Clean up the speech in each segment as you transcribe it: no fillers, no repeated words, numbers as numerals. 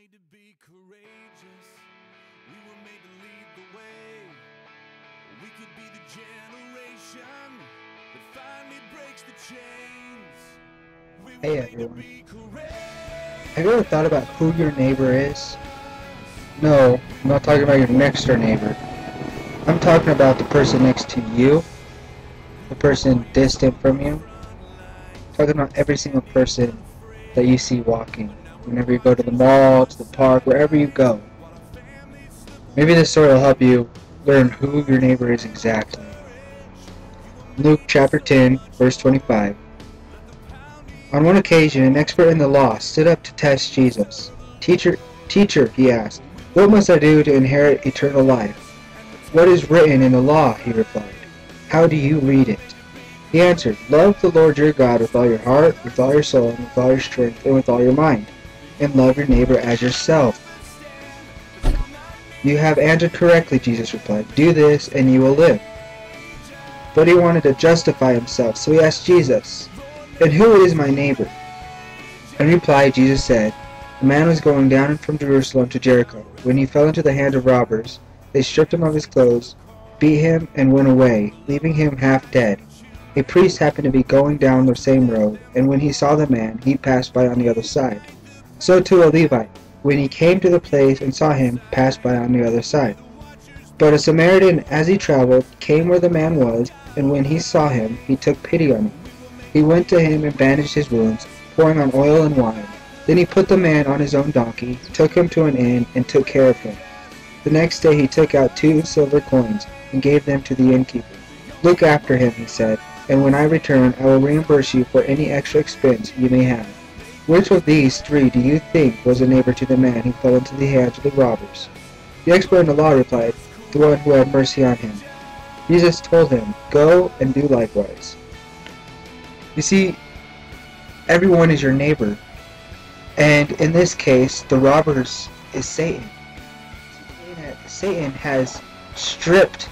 made to be courageous. We were made to lead the way. We could be the generation that finally breaks the chains. We were Hey made to everyone, be courageous. have you ever thought about who your neighbor is? No, I'm not talking about your next door neighbor. I'm talking about the person next to you, the person distant from you. I'm talking about every single person that you see walking. Whenever you go to the mall, to the park, wherever you go. Maybe this story will help you learn who your neighbor is exactly. Luke chapter 10, verse 25. On one occasion, an expert in the law stood up to test Jesus. Teacher, he asked, what must I do to inherit eternal life? What is written in the law? He replied. How do you read it? He answered, love the Lord your God with all your heart, with all your soul, and with all your strength, and with all your mind, and love your neighbor as yourself. You have answered correctly, Jesus replied. Do this, and you will live. But he wanted to justify himself, so he asked Jesus, and who is my neighbor? In reply, Jesus said, a man was going down from Jerusalem to Jericho. When he fell into the hands of robbers, they stripped him of his clothes, beat him, and went away, leaving him half dead. A priest happened to be going down the same road, and when he saw the man, he passed by on the other side. So too a Levite, when he came to the place and saw him, passed by on the other side. But a Samaritan, as he traveled, came where the man was, and when he saw him, he took pity on him. He went to him and bandaged his wounds, pouring on oil and wine. Then he put the man on his own donkey, took him to an inn, and took care of him. The next day he took out 2 silver coins, and gave them to the innkeeper. Look after him, he said, and when I return, I will reimburse you for any extra expense you may have. Which of these 3 do you think was a neighbor to the man who fell into the hands of the robbers? The expert in the law replied, the one who had mercy on him. Jesus told him, go and do likewise. You see, everyone is your neighbor. And in this case, the robbers is Satan. Satan has stripped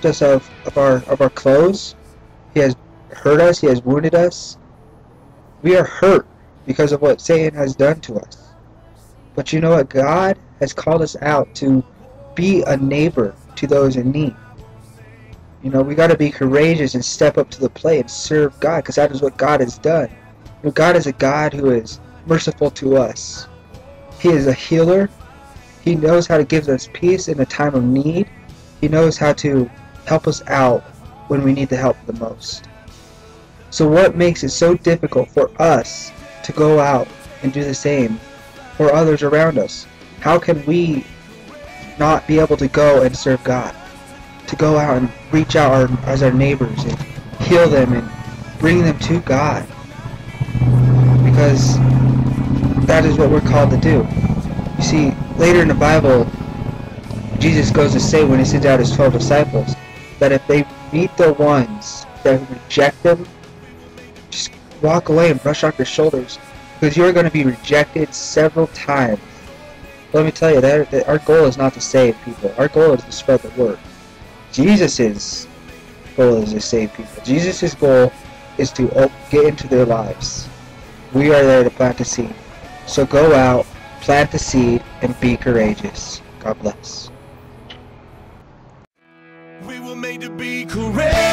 us of our clothes. He has hurt us. He has wounded us. We are hurt because of what Satan has done to us. But you know what? God has called us out to be a neighbor to those in need. You know, we got to be courageous and step up to the plate and serve God, because that is what God has done. You know, God is a God who is merciful to us. He is a healer. He knows how to give us peace in a time of need. He knows how to help us out when we need the help the most. So what makes it so difficult for us to go out and do the same for others around us? How can we not be able to go and serve God? To go out and reach out as our neighbors and heal them and bring them to God. Because that is what we're called to do. You see, later in the Bible, Jesus goes to say when he sends out his 12 disciples, that if they meet the ones that reject them, just walk away and brush off your shoulders, because you're going to be rejected several times. Let me tell you, that our goal is not to save people. Our goal is to spread the word. Jesus' goal is to save people. Jesus' goal is to get into their lives. We are there to plant the seed. So go out, plant the seed, and be courageous. God bless. We were made to be courageous.